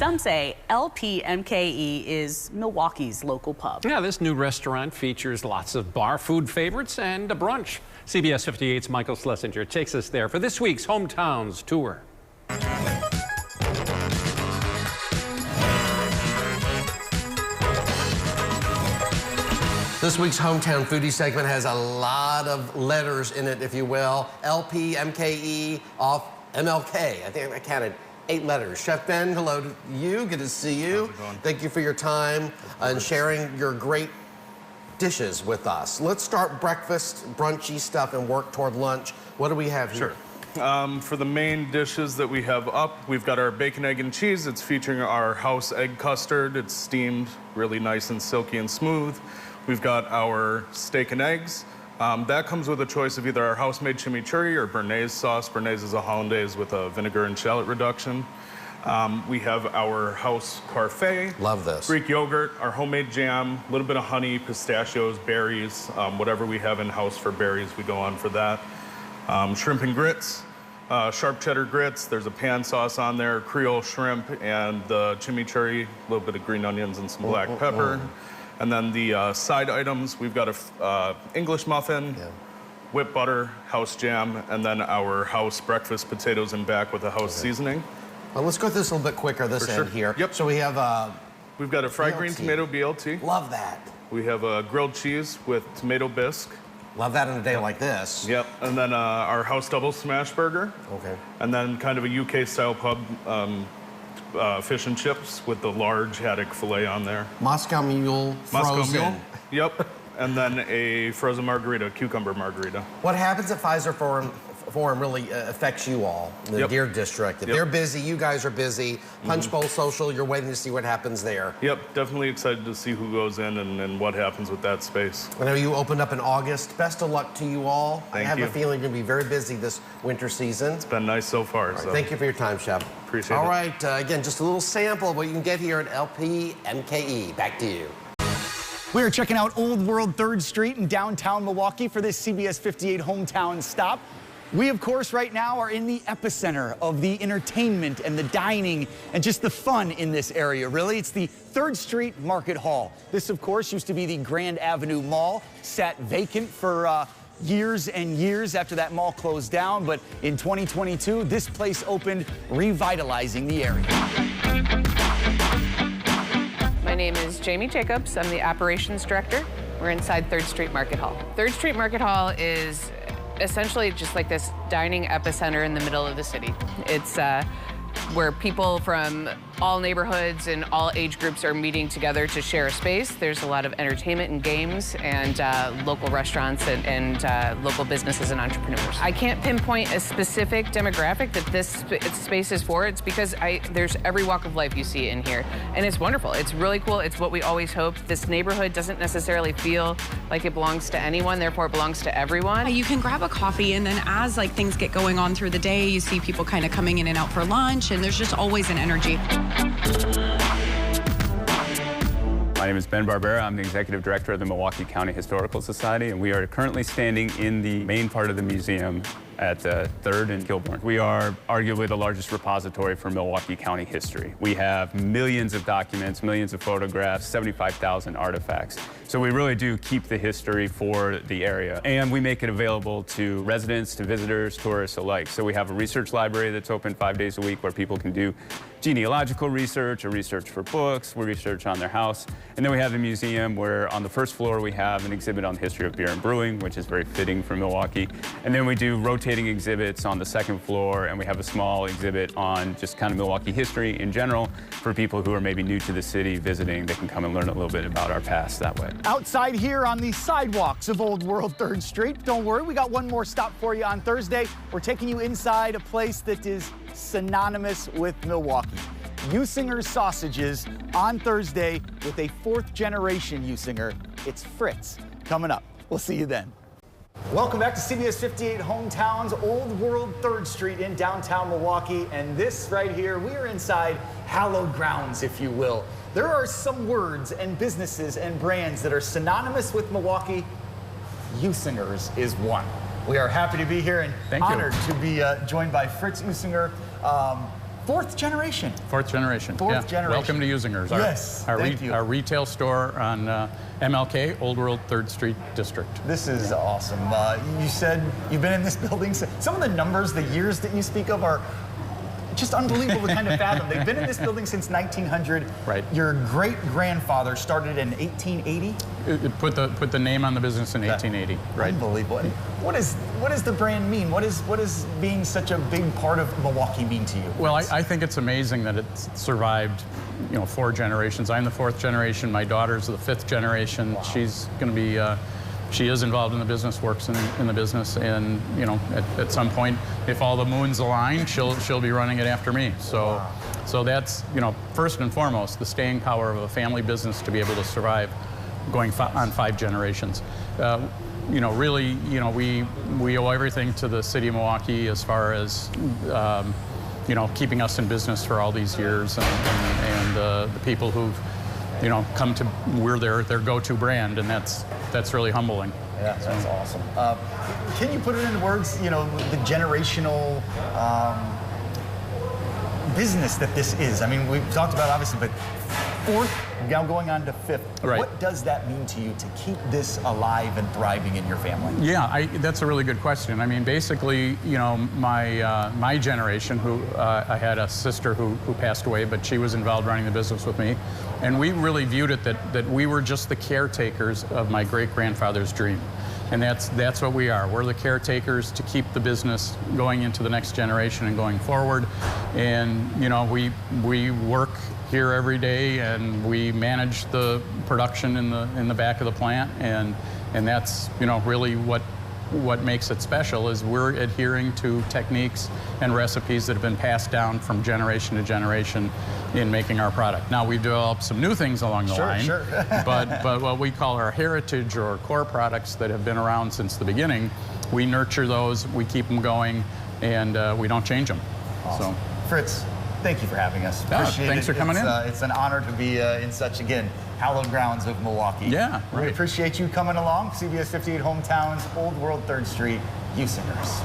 Some say LPMKE is Milwaukee's local pub. Yeah, this new restaurant features lots of bar food favorites and a brunch. CBS 58's Michael Schlesinger takes us there for this week's Hometowns Tour. This week's Hometown Foodie segment has a lot of letters in it, if you will. LP, MKE, off MLK. I think I counted 8 letters. Chef Ben, hello to you. Good to see you. How's it going? Thank you for your time and sharing your great dishes with us. Let's start breakfast, brunchy stuff, and work toward lunch. What do we have here? Sure. For the main dishes that we have up, we've got our bacon, egg, and cheese. It's featuring our house egg custard. It's steamed really nice and silky and smooth. We've got our steak and eggs. That comes with a choice of either our house-made chimichurri or béarnaise sauce. Béarnaise is a hollandaise with a vinegar and shallot reduction. We have our house parfait. Love this. Greek yogurt, our homemade jam, a little bit of honey, pistachios, berries, whatever we have in-house for berries, we go on for that. Shrimp and grits, sharp cheddar grits. There's a pan sauce on there, Creole shrimp, and the chimichurri, a little bit of green onions and some black pepper. And then the side items, we've got a English muffin, whipped butter, house jam, and then our house breakfast potatoes and back with a house seasoning. Well, let's go through this a little bit quicker this end here. Yep. So we have we've got a fried green tomato BLT. Love that. We have a grilled cheese with tomato bisque. Love that on a day like this. Yep. And then our house double smash burger. Okay. And then kind of a UK style pub fish and chips with the large haddock fillet on there. Moscow Mule frozen. Moscow Mule. Yep. And then a frozen margarita, cucumber margarita. What happens at Pfizer Forum really affects you all in the Deer District. If they're busy, you guys are busy. Punch Bowl Social, you're waiting to see what happens there. Yep, definitely excited to see who goes in and what happens with that space. I know you opened up in August. Best of luck to you all. Thank I have you. a feeling you're going to be very busy this winter season. It's been nice so far. Right, thank you for your time, Chef. Appreciate it. All right, again, just a little sample of what you can get here at LPMKE. Back to you. We are checking out Old World 3rd Street in downtown Milwaukee for this CBS 58 hometown stop. We, of course, right now are in the epicenter of the entertainment and the dining and just the fun in this area, really. It's the 3rd Street Market Hall. This, of course, used to be the Grand Avenue Mall, sat vacant for years and years after that mall closed down. But in 2022, this place opened, revitalizing the area. My name is Jamie Jacobs. I'm the operations director. We're inside 3rd Street Market Hall. 3rd Street Market Hall is essentially just like this dining epicenter in the middle of the city. It's where people from all neighborhoods and all age groups are meeting together to share a space. There's a lot of entertainment and games and local restaurants and local businesses and entrepreneurs. I can't pinpoint a specific demographic that this space is for. It's because there's every walk of life you see in here. And it's wonderful. It's really cool. It's what we always hoped. This neighborhood doesn't necessarily feel like it belongs to anyone, therefore it belongs to everyone. You can grab a coffee, and then as things get going on through the day, you see people kind of coming in and out for lunch, and there's just always an energy. My name is Ben Barbera. I'm the Executive Director of the Milwaukee County Historical Society, and we are currently standing in the main part of the museum at 3rd and Kilbourne. We are arguably the largest repository for Milwaukee County history. We have millions of documents, millions of photographs, 75,000 artifacts. So we really do keep the history for the area. And we make it available to residents, to visitors, tourists alike. So we have a research library that's open 5 days a week where people can do genealogical research or research for books, research on their house. And then we have the museum where on the 1st floor we have an exhibit on the history of beer and brewing, which is very fitting for Milwaukee. And then we do rotating exhibits on the 2nd floor, and we have a small exhibit on just kind of Milwaukee history in general for people who are maybe new to the city visiting. They can come and learn a little bit about our past that way. Outside here on the sidewalks of Old World 3rd Street, don't worry, we got one more stop for you on Thursday. We're taking you inside a place that is synonymous with Milwaukee. Usinger's Sausages on Thursday with a 4th generation Usinger. It's Fritz coming up. We'll see you then. Welcome back to CBS 58 Hometowns, Old World 3rd Street in downtown Milwaukee. And this right here, we are inside hallowed grounds, if you will. There are some words and businesses and brands that are synonymous with Milwaukee. Usinger's is one. We are happy to be here and honored to be joined by Fritz Usinger. fourth generation. Fourth generation. Fourth generation. Welcome to Usingers. Yes, thank you. Our retail store on MLK, Old World 3rd Street District. This is awesome. You said you've been in this building. Some of the numbers, the years that you speak of are just unbelievable to kind of fathom. They've been in this building since 1900. Right. Your great-grandfather started in 1880. It put the name on the business in 1880. Right. Unbelievable. And what does the brand mean? What is being such a big part of Milwaukee mean to you? Well, I think it's amazing that it's survived, 4 generations. I'm the 4th generation. My daughter's the 5th generation. Wow. She's going to be. She is involved in the business, works in the business, and at some point, if all the moons align, she'll be running it after me. So, wow. So that's first and foremost the staying power of a family business to be able to survive, going on 5 generations. Really, we owe everything to the city of Milwaukee as far as keeping us in business for all these years, and the people who've come to, we're their go-to brand, and that's really humbling. Yeah, that's awesome. Can you put it into words, the generational business that this is? I mean, we've talked about obviously, but 4th, now going on to 5th. Right. What does that mean to you to keep this alive and thriving in your family? Yeah, that's a really good question. I mean, basically, my generation, who I had a sister who passed away, but she was involved running the business with me, and we really viewed it that we were just the caretakers of my great-grandfather's dream. And that's what we are. We're the caretakers to keep the business going into the next generation and going forward. And we work here every day, and we manage the production in the back of the plant, and that's really what makes it special is we're adhering to techniques and recipes that have been passed down from generation to generation in making our product. Now, we've developed some new things along the line, sure. but what we call our heritage or core products that have been around since the beginning, we nurture those, we keep them going, and we don't change them. Awesome. So, Fritz, thank you for having us. Appreciate thanks for coming in. It's an honor to be in such, again, hallowed grounds of Milwaukee. Yeah, right. We appreciate you coming along. CBS 58 Hometowns, Old World 3rd Street, Usingers.